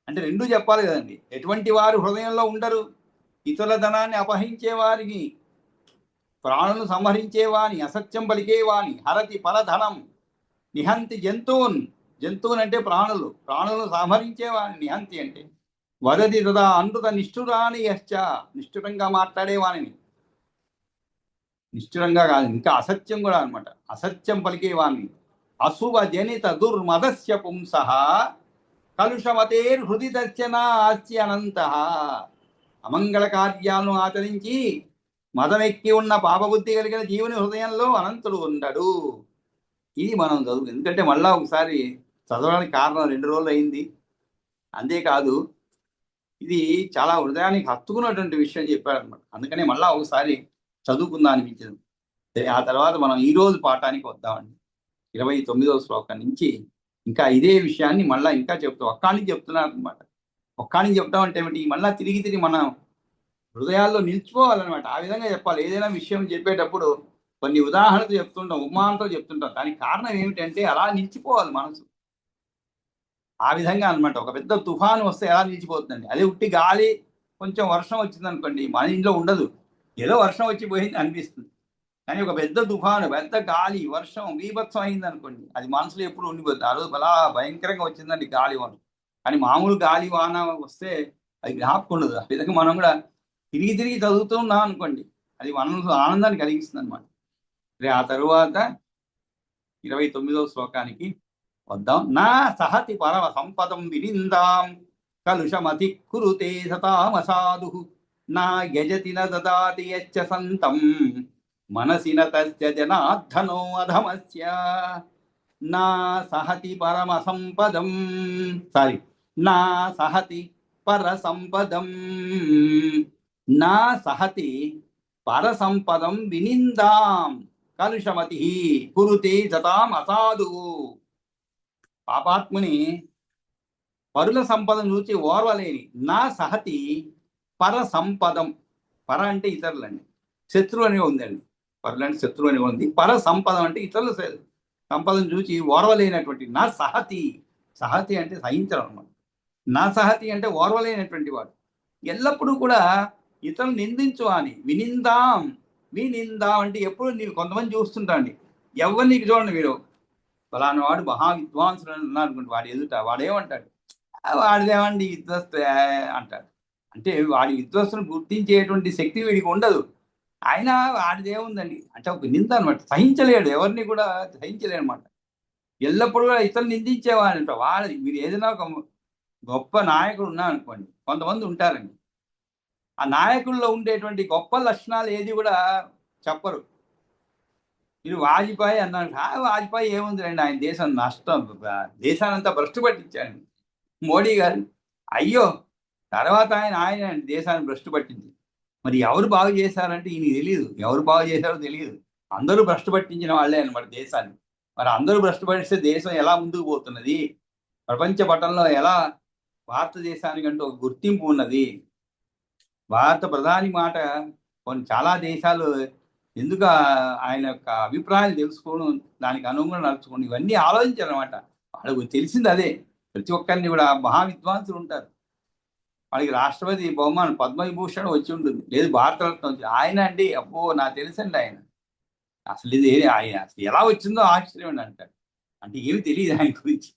అంటే రెండూ చెప్పాలి కదండి. ఎటువంటి వారు హృదయంలో ఉండరు? ఇతరుల ధనాన్ని అపహరించేవారిని, ప్రాణులను సంహరించేవాని, అసత్యం పలికేవాని. హరతి పరధనం నిహంతి జంతువున్, జంతువున్ అంటే ప్రాణులను సంహరించేవాని నిహంతి అంటే. వదతి తదా అనృత నిష్ఠురాని యశ్చ, నిష్ఠురంగా మాట్లాడేవాణిని, నిష్ఠురంగా కాదు ఇంకా అసత్యం కూడా అనమాట, అసత్యం పలికేవాణ్ణి. అశుభ జనిత దుర్మదస్య పుంసః కలుషమతేర్ హృది దర్శన ఆస్తి అనంత. అమంగళ కార్యాలను ఆచరించి మదమెక్కి ఉన్న పాపబుద్ధి కలిగిన జీవుని హృదయంలో అనంతుడు ఉండడు. ఇది మనం చదువు. ఎందుకంటే మళ్ళా ఒకసారి చదవడానికి కారణం 2 రోజులు అయింది. అంతేకాదు ఇది చాలా హృదయానికి హత్తుకున్నటువంటి విషయం చెప్పాడు అనమాట. అందుకనే మళ్ళా ఒకసారి చదువుకుందా అనిపించింది. ఆ తర్వాత మనం ఈ రోజు పాఠానికి వద్దామండి. 29వ శ్లోకం నుంచి ఇంకా ఇదే విషయాన్ని మళ్ళా ఇంకా చెప్తాం. ఒక్కానికి చెప్తున్నారు అనమాట. ఒక్కానికి చెప్తామంటే ఏమిటి, మళ్ళా తిరిగి తిరిగి మనం హృదయాల్లో నిలిచిపోవాలన్నమాట. ఆ విధంగా చెప్పాలి. ఏదైనా విషయం చెప్పేటప్పుడు కొన్ని ఉదాహరణలు చెప్తుంటాం, ఉపమానంతో చెప్తుంటాం. దానికి కారణం ఏమిటంటే అలా నిలిచిపోవాలి మనసు. ఆ విధంగా అనమాట. ఒక పెద్ద తుఫాను వస్తే ఎలా నిలిచిపోతుందండి, అదే ఉట్టి గాలి కొంచెం వర్షం వచ్చింది అనుకోండి, మన ఇంట్లో ఉండదు, ఏదో వర్షం వచ్చి పోయింది అనిపిస్తుంది. కానీ ఒక పెద్ద తుఫాను, పెద్ద గాలి, వర్షం బీభత్సం అయింది అనుకోండి, అది మనసులో ఎప్పుడు ఉండిపోతుంది. ఆ రోజు అలా భయంకరంగా వచ్చిందండి గాలి వాన. కానీ మామూలు గాలి వాన వస్తే అది జ్ఞాపకం ఉండదు. ఆ విధంగా మనం కూడా తిరిగి తిరిగి చదువుతూ ఉన్నాం అనుకోండి, అది మనసు ఆనందాన్ని కలిగిస్తుంది అనమాట. ఆ తరువాత 29వ శ్లోకానికి వద్దాం. నా సహతి పరమ సంపదం వినిందాం కలుషమతి కురుతే సతామసాధు నా యజతి న దదాతి యచ్చ సంతం మనసి న తస్య జనార్దనో అధమస్య నా సహతి పరమ సంపదం సారీ నా సహతి పర సంపదం నా సహతి పర సంపదం వినిందాం కలుషమతి కురుతే సతాం అసాధు. పాపాత్ముని పరుల సంపదను చూచి ఓర్వలేని నా సహతి పర సంపదం. పర అంటే ఇతరులండి, శత్రువు అని ఉందండి. పరులు అంటే శత్రువు అని ఉంది. పర సంపదం అంటే ఇతరుల సంపదను చూచి ఓర్వలేనటువంటి నా సహతి. సహతి అంటే సహించడం అన్నమాట. నా సహతి అంటే ఓర్వలేనటువంటి వాడు. ఎల్లప్పుడూ కూడా ఇతరులు నిందించు అని. వినిందాం, వినిందాం అంటే ఎప్పుడు నీకు కొంతమంది చూస్తుంటాండి, ఎవరు నీకు చూడండి, మీరు ఫలానా వాడు మహా విద్వాంసుడు అన్నారు అనుకోండి, వాడు ఎదుట వాడేమంటాడు, వాడిదేమండి విద్వస్తు అంటాడు. అంటే వాడి విద్వస్తును గుర్తించేటువంటి శక్తి వీడికి ఉండదు. ఆయన వాడిదేముందండి అంటే ఒక నింద అనమాట. సహించలేడు, ఎవరిని కూడా సహించలేడు అనమాట. ఎల్లప్పుడూ కూడా ఇతరులు నిందించేవాడంట. వాడు మీరు ఏదైనా ఒక గొప్ప నాయకుడు ఉన్నారనుకోండి, కొంతమంది ఉంటారండి, ఆ నాయకుల్లో ఉండేటువంటి గొప్ప లక్షణాలు ఏది కూడా చెప్పరు. మీరు వాజ్పేయి అన్నారు, వాజ్పేయి ఏముందిలేండి, ఆయన దేశం నష్టం, దేశానంతా భ్రష్టు పట్టించాడు. మోడీ గారు, అయ్యో, తర్వాత ఆయన దేశాన్ని భ్రష్టు పట్టింది. మరి ఎవరు బాగు చేశారంటే ఈయన తెలియదు, ఎవరు బాగు చేశారో తెలియదు. అందరూ భ్రష్టు పట్టించిన వాళ్ళే అనమాట దేశాన్ని. మరి అందరూ భ్రష్టు పట్టిస్తే దేశం ఎలా ముందుకు పోతున్నది, ప్రపంచ పటంలో ఎలా భారతదేశానికంటూ ఒక గుర్తింపు ఉన్నది. భారత ప్రధాని మాట కొన్ని చాలా దేశాలు ఎందుకు ఆయన యొక్క అభిప్రాయాలు తెలుసుకోవడం, దానికి అనుగుణంగా నడుచుకోవడం, ఇవన్నీ ఆలోచించారనమాట. వాళ్ళకు తెలిసింది అదే. ప్రతి ఒక్కరిని కూడా మహా విద్వాంసులు ఉంటారు, వాళ్ళకి రాష్ట్రపతి బహుమానం పద్మవిభూషణ్ వచ్చి ఉంటుంది, లేదు భారతరత్న వచ్చి. ఆయన అండి, అబ్బో నాకు తెలుసండి ఆయన, అసలు ఇది ఆయన అసలు ఎలా వచ్చిందో ఆశ్చర్యం అంటారు. అంటే ఏమి తెలియదు ఆయన గురించి.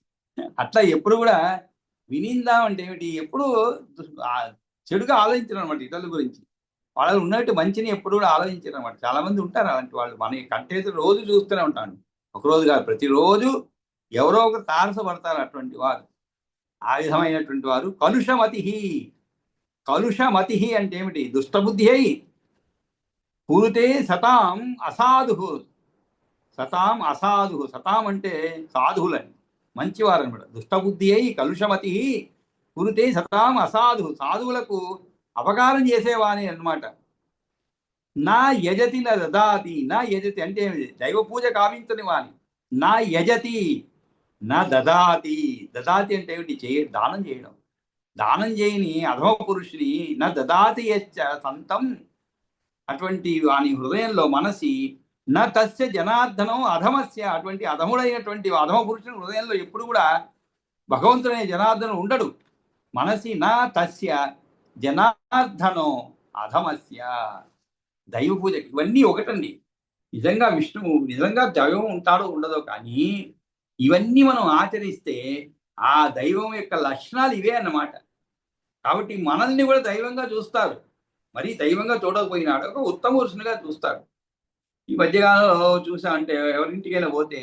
అట్లా ఎప్పుడు కూడా వినిందాం అంటే ఏమిటి, ఎప్పుడు చెడుగా ఆలోచించడం అనమాట ఇతరుల గురించి. వాళ్ళు ఉన్నట్టు మంచిని ఎప్పుడు కూడా ఆలోచించరు అనమాట. చాలా మంది ఉంటారు అలాంటి వాళ్ళు, మన కంటే రోజు చూస్తూనే ఉంటాను. ఒకరోజు కాదు, ప్రతిరోజు ఎవరో ఒకరు తారసపడతారు అటువంటి వారు. ఆ విధమైనటువంటి వారు కలుషమతి. కలుషమతి అంటే ఏమిటి, దుష్టబుద్ధి అయి పూరితే సతాం అసాధు. సతాం అసాధు, సతాం అంటే సాధువులని, మంచివారు అనమాట. దుష్టబుద్ధి అయి కలుషమతి పూరితే సతాం అసాధు, సాధువులకు అపకారం చేసేవాని అనమాట. నా యజతి నా దదాతి. నా యజతి అంటే ఏమిటి, దైవ పూజ కావించని వాని. నా యజతి నా దదాతి. దదాతి అంటే ఏమిటి, దానం చేయడం. దానం చేయని అధమ పురుషుని నా దదాతి యచ్చ సంతం, అటువంటి వాని హృదయంలో మనసి నా తస్య జనార్దనం అధమస్య, అటువంటి అధముడైనటువంటి అధమ పురుషుని హృదయంలో ఎప్పుడు కూడా భగవంతుడైన జనార్దనం ఉండడు. మనసి నా తస్య జనార్దనో అధమస్య. దైవ పూజ ఇవన్నీ ఒకటండి. నిజంగా విష్ణువు నిజంగా దైవం ఉంటాడో ఉండదో, కానీ ఇవన్నీ మనం ఆచరిస్తే ఆ దైవం యొక్క లక్షణాలు ఇవే అన్నమాట. కాబట్టి మనల్ని కూడా దైవంగా చూస్తారు. మరి దైవంగా చూడకపోయినాడు ఒక ఉత్తమ పురుషునిగా చూస్తారు. ఈ మధ్యకాలంలో చూసామంటే ఎవరింటికైనా పోతే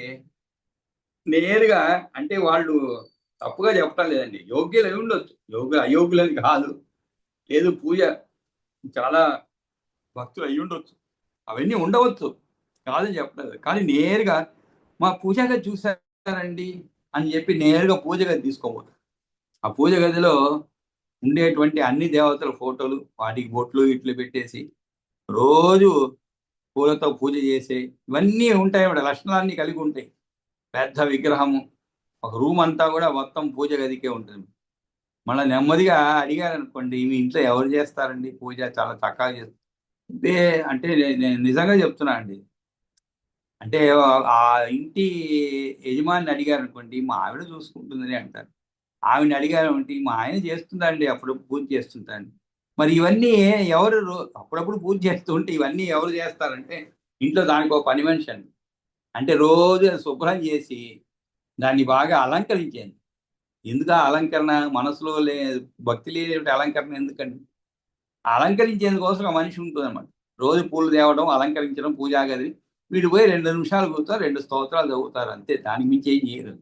నేరుగా, అంటే వాళ్ళు తప్పుగా చెప్పటం లేదండి, యోగ్యులు అయి ఉండొచ్చు, అయోగ్యులని కాదు, లేదు పూజ చాలా భక్తులు అయి ఉండొచ్చు, అవన్నీ ఉండవచ్చు, కాదని చెప్పలేదు. కానీ నేరుగా మా పూజ గది చూసారండి అని చెప్పి నేరుగా పూజ గది తీసుకోబోతారు. ఆ పూజ గదిలో ఉండేటువంటి అన్ని దేవతల ఫోటోలు, వాటికి బొట్లు ఇట్లు పెట్టేసి రోజు పూలతో పూజ చేసే ఇవన్నీ ఉంటాయి, లక్షణాలన్నీ కలిగి ఉంటాయి. పెద్ద విగ్రహము, ఒక రూమ్ అంతా కూడా మొత్తం పూజ గదికే ఉంటుంది. మళ్ళీ నెమ్మదిగా అడిగారు అనుకోండి, మీ ఇంట్లో ఎవరు చేస్తారండి పూజ, చాలా చక్కగా చేస్తారు అంటే నేను నిజంగా చెప్తున్నా అండి. అంటే ఆ ఇంటి యజమాని అడిగారు అనుకోండి, మా ఆవిడ చూసుకుంటుందని అంటారు. ఆవిడని అడిగారు అంటే, మా ఆయన చేస్తుందండి, అప్పుడు పూజ చేస్తుంటాను. మరి ఇవన్నీ ఎవరు అప్పుడప్పుడు పూజ చేస్తూ ఉంటే ఇవన్నీ ఎవరు చేస్తారంటే, ఇంట్లో దానికి ఒక పని మనిషి అండి. అంటే రోజు శుభ్రం చేసి దాన్ని బాగా అలంకరించేది. ఎందుకు ఆ అలంకరణ? మనసులో భక్తి లేని అలంకరణ ఎందుకండి? అలంకరించేందుకోసం ఒక మనిషి ఉంటుంది అనమాట. రోజు పూలు తేవడం, అలంకరించడం, పూజా గది. వీడు పోయి 2 నిమిషాలు కూర్చొని 2 స్తోత్రాలు చదువుతారు అంతే, దానికి మించి ఏం చేయరు.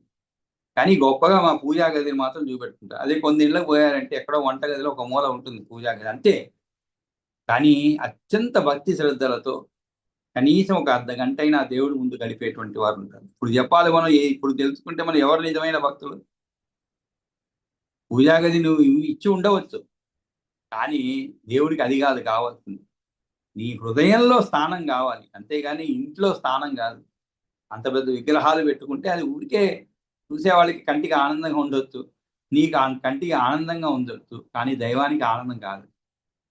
కానీ గొప్పగా మా పూజా గదిని మాత్రం చూపెట్టుకుంటారు. అదే కొన్ని ఇళ్ళకి పోయారంటే ఎక్కడో వంటగదిలో ఒక మూల ఉంటుంది పూజా గది అంతే. కానీ అత్యంత భక్తి శ్రద్ధలతో కనీసం ఒక అర్ధ గంట అయినా దేవుడి ముందు గడిపేటువంటి వారు ఉంటారు. ఇప్పుడు చెప్పాలి మనం, ఇప్పుడు తెలుసుకుంటే మనం ఎవరు నిజమైన భక్తులు? పూజా గది నువ్వు ఇచ్చి ఉండవచ్చు, కానీ దేవుడికి అది కాదు కావాల్సింది. నీ హృదయంలో స్థానం కావాలి, అంతేగాని ఇంట్లో స్థానం కాదు. అంత పెద్ద విగ్రహాలు పెట్టుకుంటే అది ఊరికే చూసేవాళ్ళకి కంటికి ఆనందంగా ఉండొచ్చు, నీకు కంటికి ఆనందంగా ఉండొచ్చు, కానీ దైవానికి ఆనందం కాదు.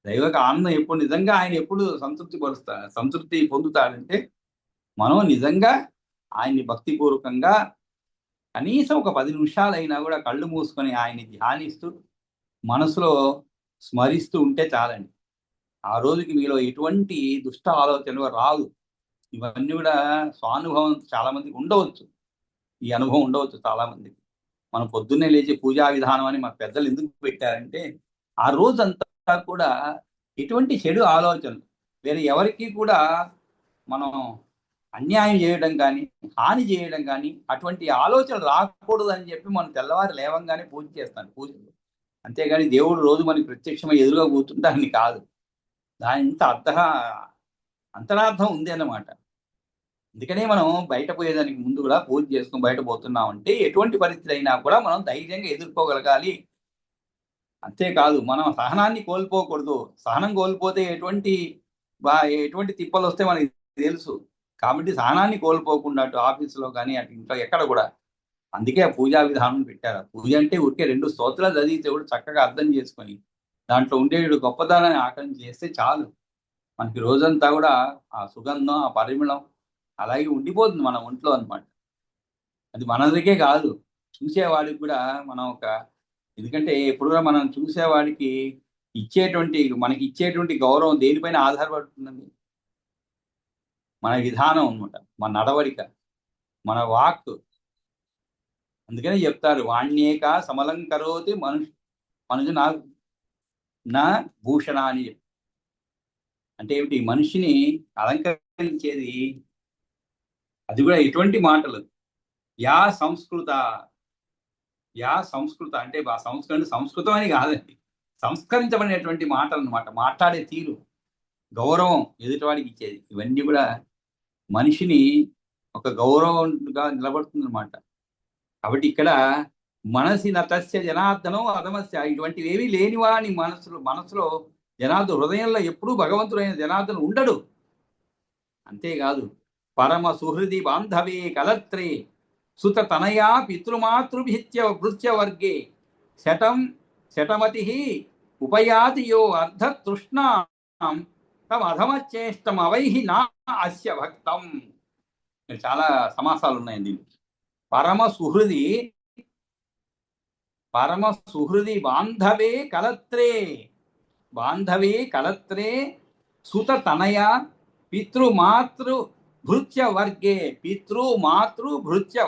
దైవక ఆనందం ఎప్పుడు నిజంగా ఆయన ఎప్పుడు సంతృప్తి పొందుతాడంటే, మనం నిజంగా ఆయన్ని భక్తిపూర్వకంగా కనీసం ఒక 10 నిమిషాలైనా కూడా కళ్ళు మూసుకొని ఆయన్ని ధ్యానిస్తూ మనసులో స్మరిస్తూ ఉంటే చాలండి. ఆ రోజుకి మీలో ఎటువంటి దుష్ట ఆలోచనలు రాదు. ఇవన్నీ కూడా స్వానుభవం చాలా మందికి ఉండవచ్చు, ఈ అనుభవం ఉండవచ్చు చాలా మందికి. మనం పొద్దున్నే లేచి పూజా విధానం అని మన పెద్దలు ఎందుకు పెట్టారంటే, ఆ రోజంతా కూడా ఎటువంటి చెడు ఆలోచనలు, వేరే ఎవరికి కూడా మనం అన్యాయం చేయడం కానీ, హాని చేయడం కానీ, అటువంటి ఆలోచనలు రాకూడదు అని చెప్పి మనం తెల్లవారు లేవంగానే పూజ చేస్తాను పూజలు. అంతేగాని దేవుడు రోజు మనకి ప్రత్యక్షమై ఎదురుగా కూర్చుంటారని కాదు. దాని ఇంత అంతరార్థం ఉంది అన్నమాట. అందుకనే మనం బయట పోయేదానికి ముందు కూడా పూజ చేసుకుని బయట పోతున్నాం అంటే, ఎటువంటి పరిస్థితి అయినా కూడా మనం ధైర్యంగా ఎదుర్కోగలగాలి. అంతేకాదు మనం సహనాన్ని కోల్పోకూడదు. సహనం కోల్పోతే ఎటువంటి తిప్పలు వస్తే మనకి తెలుసు. కాబట్టి సహనాన్ని కోల్పోకుండా అటు ఆఫీసులో కానీ అటు ఇంట్లో ఎక్కడ కూడా, అందుకే ఆ పూజా విధానం పెట్టారు. పూజ అంటే ఊరికే 2 స్తోత్రాలు చదివితే కూడా చక్కగా అర్థం చేసుకొని దాంట్లో ఉండే గొప్పదనాన్ని ఆకలింపు చేస్తే చాలు. మనకి రోజంతా కూడా ఆ సుగంధం, ఆ పరిమళం అలాగే ఉండిపోతుంది మన ఒంట్లో అనమాట. అది మనదికే కాదు, చూసేవాడికి కూడా మనం ఎందుకంటే ఎప్పుడు కూడా మనం చూసేవాడికి మనకి ఇచ్చేటువంటి గౌరవం దేనిపైన ఆధారపడుతుందండి? మన విధానం అనమాట, మన నడవడిక, మన వాక్. అందుకనే చెప్తారు, వాణ్యేక సమలంకరోతి మనుషు నా భూషణ అని చెప్పి. అంటే ఏమిటి? మనిషిని అలంకరించేది అది కూడా ఎటువంటి మాటలు? యా సంస్కృత అంటే సంస్కృతం అని కాదండి, సంస్కరించబడినటువంటి మాటలు అనమాట. మాట్లాడే తీరు, గౌరవం ఎదుటివాడికి ఇచ్చేది, ఇవన్నీ కూడా మనిషిని ఒక గౌరవంగా నిలబడుతుంది అనమాట. కాబట్టి ఇక్కడ మనసి నతస్య జనార్దనం అధమస్య, ఇటువంటివి ఏమీ లేనివాని మనసులో జనార్దను హృదయంలో ఎప్పుడూ భగవంతుడైన జనార్దను ఉండడు. అంతేకాదు, పరమ సుహృది బాంధవే కలత్రే సుత తనయా భృత్య వర్గే శటమతి ఉపయాతి యో అర్ధతృష్ణాం తమ అధమచేష్టం అవైహి నా అస్య భక్తం. చాలా సమాసాలు ఉన్నాయండి. పరమ సుహృది బాంధవే కలత్రే సుత తనయ పితృమాతృ భృత్య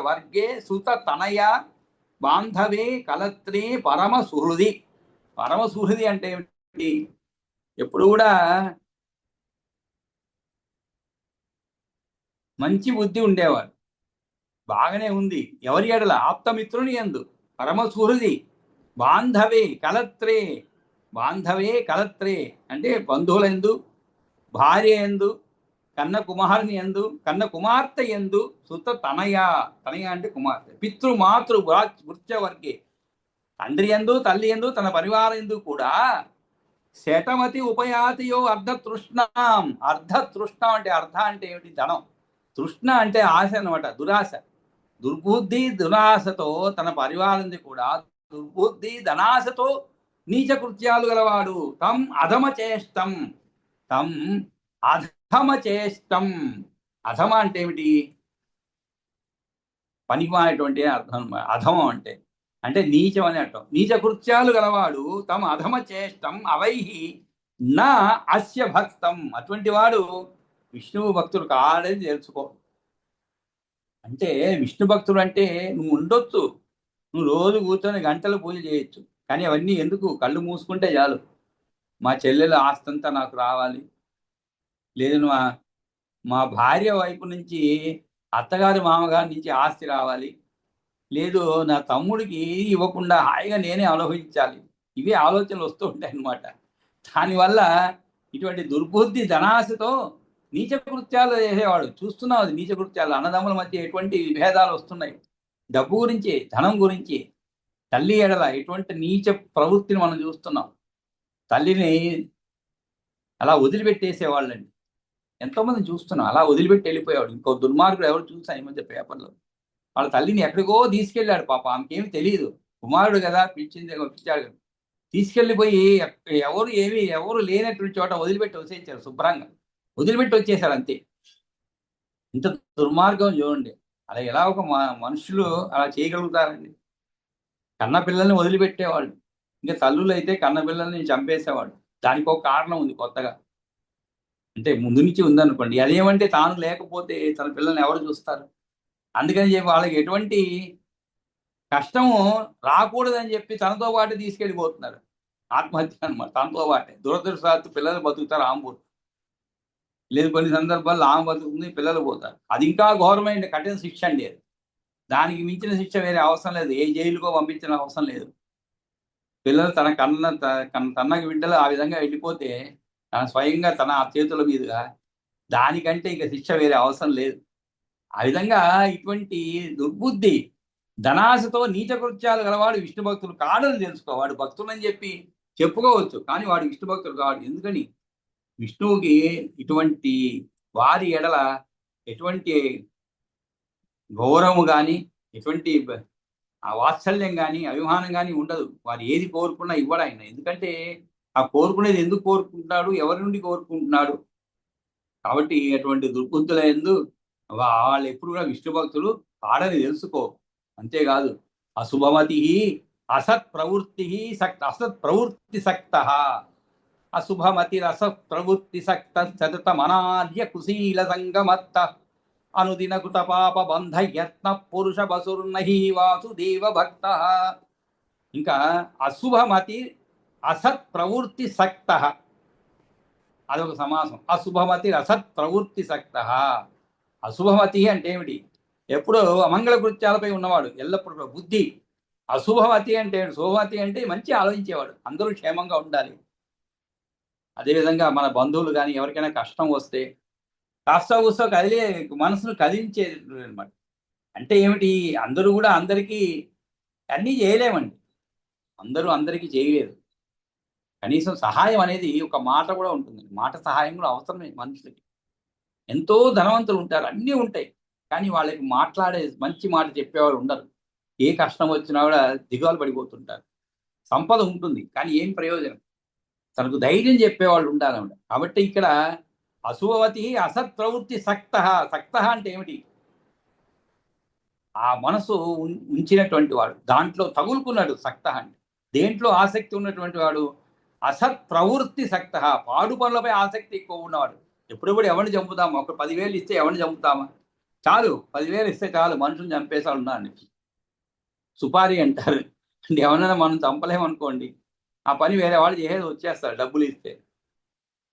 వర్గే సుత తనయ బాంధవే కలత్రే పరమ సుహృది అంటే ఏమిటి? ఎప్పుడు కూడా మంచి బుద్ధి ఉండేవారు, బాగానే ఉంది. ఎవరి ఎడల? ఆప్తమిత్రుని యందు. పరమ సుహృది బాంధవే కలత్రే అంటే బంధువుల యందు, భార్య యందు, కన్న కుమార్తె యందు, సుత తనయ అంటే కుమార్తె, పితృమాతృ భృత్య వర్గే తండ్రి యందు, తల్లి యందు, తన పరివారం యందు కూడా శతమతి ఉపయాతియో అర్ధతృష్ణాం. అర్ధతృష్ణం అంటే అర్ధ అంటే ఏమిటి? ధనం. తృష్ణ అంటే ఆశ అనమాట, దురాశ. దుర్బుద్ధి దురాశతో తన పరివారాన్ని కూడా దుర్బుద్ధి ధనాశతో నీచ కృత్యాలు గలవాడు తం అధమ చేష్టం. తం అధమ చేష్టం. అధమ అంటే ఏమిటి? పనికిమాలినటువంటి అర్థం. అధమం అంటే అంటే నీచం అని అర్థం. నీచ కృత్యాలు గలవాడు తమ అధమ చేష్టం అవైహి నా అస్య భక్తం. అటువంటి వాడు విష్ణువు భక్తుడు కాడని తెలుసుకో. అంటే విష్ణు భక్తుడు అంటే నువ్వు ఉండొచ్చు, నువ్వు రోజు కూర్చొని గంటలు పూజ చేయొచ్చు, కానీ అవన్నీ ఎందుకు? కళ్ళు మూసుకుంటే చాలు. మా చెల్లెలు ఆస్తంతా నాకు రావాలి, లేదు మా భార్య వైపు నుంచి అత్తగారి మామగారి నుంచి ఆస్తి రావాలి, లేదు నా తమ్ముడికి ఇవ్వకుండా హాయిగా నేనే అనుభవించాలి. ఇవే ఆలోచనలు వస్తూ ఉంటాయి అన్నమాట. దానివల్ల ఇటువంటి దుర్బుద్ధి ధనాశతో నీచ కృత్యాలు చేసేవాడు. చూస్తున్నావు అది, నీచ కృత్యాలు. అన్నదమ్ముల మధ్య ఎటువంటి విభేదాలు వస్తున్నాయి, డబ్బు గురించి, ధనం గురించి, తల్లి ఎడల ఎటువంటి నీచ ప్రవృత్తిని మనం చూస్తున్నాం. తల్లిని అలా వదిలిపెట్టేసేవాళ్ళండి, ఎంతోమంది చూస్తున్నాం. అలా వదిలిపెట్టి వెళ్ళిపోయాడు. ఇంకో దుర్మార్గుడు ఎవరు చూసాను ఈ మధ్య పేపర్లో, వాళ్ళ తల్లిని ఎక్కడికో తీసుకెళ్ళాడు. పాప ఆమెకేమి తెలియదు, కుమారుడు కదా పిలిచింది, పిలిచాడు, తీసుకెళ్ళిపోయి ఎవరు లేనటువంటి చోట వదిలిపెట్టి వచ్చేసారు. శుభ్రంగా వదిలిపెట్టి వచ్చేసారు అంతే. ఇంత దుర్మార్గం చూడండి. అలా ఎలా ఒక మనుషులు అలా చేయగలుగుతారండి? కన్న పిల్లల్ని వదిలిపెట్టేవాళ్ళు, ఇంకా తల్లులు అయితే కన్న పిల్లల్ని చంపేసేవాళ్ళు. దానికి ఒక కారణం ఉంది కొత్తగా, అంటే ముందు నుంచి ఉందనుకోండి. అదేమంటే తాను లేకపోతే తన పిల్లల్ని ఎవరు చూస్తారు? అందుకని చెప్పి వాళ్ళకి ఎటువంటి కష్టము రాకూడదని చెప్పి తనతో పాటు తీసుకెళ్ళిపోతున్నారు. ఆత్మహత్య అనమాట, తనతో పాటే. దురదృష్టవశాత్తు పిల్లలు బతుకుతారు, ఆమె పోతుంది. లేదు కొన్ని సందర్భాల్లో ఆమె బతుకుతుంది, పిల్లలు పోతారు. అది ఇంకా ఘోరమైన కఠిన శిక్ష అండి అది. దానికి మించిన శిక్ష వేరే అవసరం లేదు, ఏ జైలుకో పంపించిన అవసరం లేదు. పిల్లలు తన తన్నకి బిడ్డలు ఆ విధంగా వెళ్ళిపోతే తన స్వయంగా తన చేతుల మీదుగా, దానికంటే ఇక శిక్ష వేరే అవసరం లేదు. ఆ విధంగా ఇటువంటి దుర్బుద్ధి ధనాశతో నీచ కృత్యాలు గలవాడు విష్ణు భక్తులు కాడని తెలుసుకో. వాడు భక్తులని చెప్పి చెప్పుకోవచ్చు, కానీ వాడు విష్ణు భక్తుడు కాడు. ఎందుకని? విష్ణువుకి ఇటువంటి వారి ఎడల ఎటువంటి గౌరవము కానీ, ఎటువంటి వాత్సల్యం కానీ, అభిమానం కానీ ఉండదు. వారు ఏది కోరుకున్నా ఇవ్వడు ఆయన. ఎందుకంటే ఆ కోరుకునేది ఎందుకు కోరుకుంటున్నాడు, ఎవరి నుండి కోరుకుంటున్నాడు? కాబట్టి అటువంటి దుర్బుద్ధుల యందు వాళ్ళు ఎప్పుడు కూడా విష్ణు భక్తులు కాడని తెలుసుకో. అంతేకాదు అశుభమతి అసత్ ప్రవృత్తి అసత్ ప్రవృత్తి సక్త, అశుభమతి అసత్ ప్రవృత్తి సక్త సతతమనాద్య కుశీల సంగమత్త అనుదిన కృత పాప బంధ యత్న పురుష బసుర్నహి వాసుదేవ భక్త. ఇంకా అశుభమతి అసత్ ప్రవృత్తి సక్త, అదొక సమాసం. అశుభమతి అసత్ ప్రవృత్తి సక్త. అశుభమతి అంటే ఏమిటి? ఎప్పుడు అమంగళ కృత్యాలపై ఉన్నవాడు, ఎల్లప్పుడూ బుద్ధి. అశుభమతి అంటే, శుభమతి అంటే మంచి ఆలోచించేవాడు, అందరూ క్షేమంగా ఉండాలి. అదేవిధంగా మన బంధువులు కానీ ఎవరికైనా కష్టం వస్తే కాస్త కూస్తో కదిలే మనసును కదిలించేది అనమాట. అంటే ఏమిటి? అందరూ కూడా అందరికీ అన్నీ చేయలేమండి, అందరూ అందరికీ చేయలేరు. కనీసం సహాయం అనేది ఒక మాట కూడా ఉంటుంది. మాట సహాయం కూడా అవసరమే మనుషులకి. ఎంతో ధనవంతులు ఉంటారు, అన్నీ ఉంటాయి, కానీ వాళ్ళకి మాట్లాడే మంచి మాట చెప్పేవాళ్ళు ఉండరు. ఏ కష్టం వచ్చినా కూడా దిగాలు పడిపోతుంటారు. సంపద ఉంటుంది, కానీ ఏం ప్రయోజనం? తనకు ధైర్యం చెప్పేవాళ్ళు ఉండాలన్నమాట. కాబట్టి ఇక్కడ అశుభవతి అసత్ ప్రవృత్తి సక్త. సక్త అంటే ఏమిటి? ఆ మనసు ఉంచినటువంటి వాడు, దాంట్లో తగులుకున్నాడు. సక్త అంటే దేంట్లో ఆసక్తి ఉన్నటువంటి వాడు. అసత్ ప్రవృత్తి సక్త, పాడు పనులపై ఆసక్తి ఎక్కువ ఉన్నవాడు. ఎప్పుడెప్పుడు ఎవరిని చంపుతామా? ఒక 10,000 ఇస్తే ఎవరిని చంపుతామా? చాలు, 10,000 ఇస్తే చాలు, మనుషులు చంపేసాడు ఉన్నాడు. సుపారీ అంటారు. అంటే ఎవరైనా మనం చంపలేమనుకోండి, ఆ పని వేరే వాళ్ళు చేసేది వచ్చేస్తారు డబ్బులు ఇస్తే.